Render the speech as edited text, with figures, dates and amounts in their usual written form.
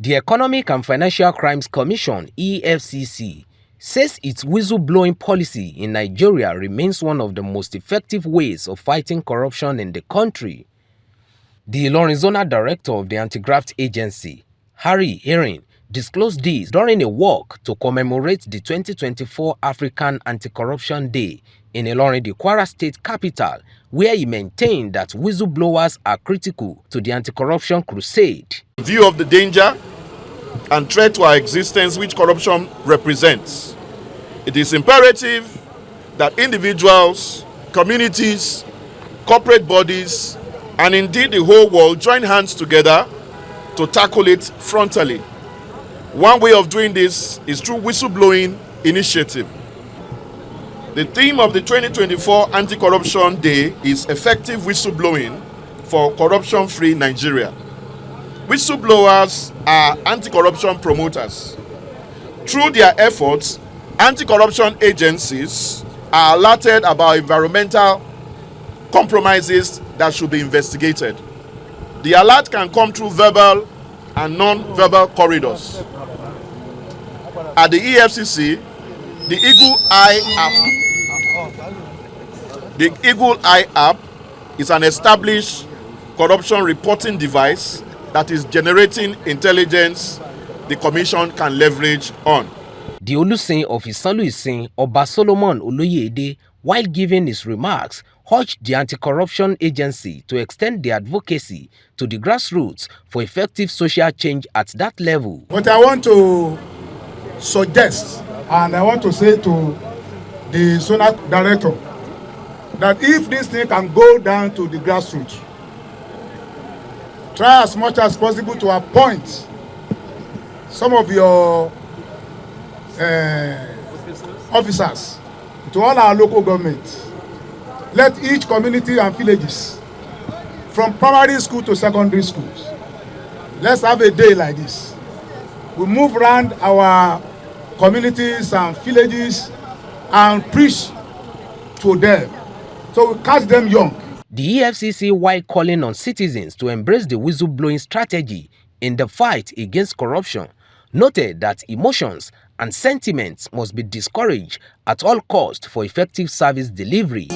The Economic and Financial Crimes Commission (EFCC) says its whistleblowing policy in Nigeria remains one of the most effective ways of fighting corruption in the country. The Ilorin Zonal Director of the Anti-Graft Agency, Ilorin, disclosed this during a walk to commemorate the 2024 African Anti-Corruption Day in Ilorin, the Kwara State capital, where he maintained that whistleblowers are critical to the anti-corruption crusade. In view of the danger and threat to our existence which corruption represents, it is imperative that individuals, communities, corporate bodies, and indeed the whole world join hands together to tackle it frontally. One way of doing this is through whistleblowing initiative. The theme of the 2024 Anti-Corruption Day is effective whistleblowing for corruption-free Nigeria. Whistleblowers are anti-corruption promoters. Through their efforts, anti-corruption agencies are alerted about environmental compromises that should be investigated. The alert can come through verbal and non-verbal corridors. At the EFCC, the Eagle Eye app is an established corruption reporting device that is generating intelligence the Commission can leverage on. The Olusin of Isanlu-Isin, Oba Solomon Oloyede, while giving his remarks, urged the anti-corruption agency to extend their advocacy to the grassroots for effective social change at that level. What I want to suggest, and I want to say to the zonal director, that if this thing can go down to the grassroots, try as much as possible to appoint some of your officers to all our local governments. Let each community and villages, from primary school to secondary schools, let's have a day like this. We move around our communities and villages and preach to them, so we catch them young. The EFCC, while calling on citizens to embrace the whistleblowing strategy in the fight against corruption, noted that emotions and sentiments must be discouraged at all costs for effective service delivery.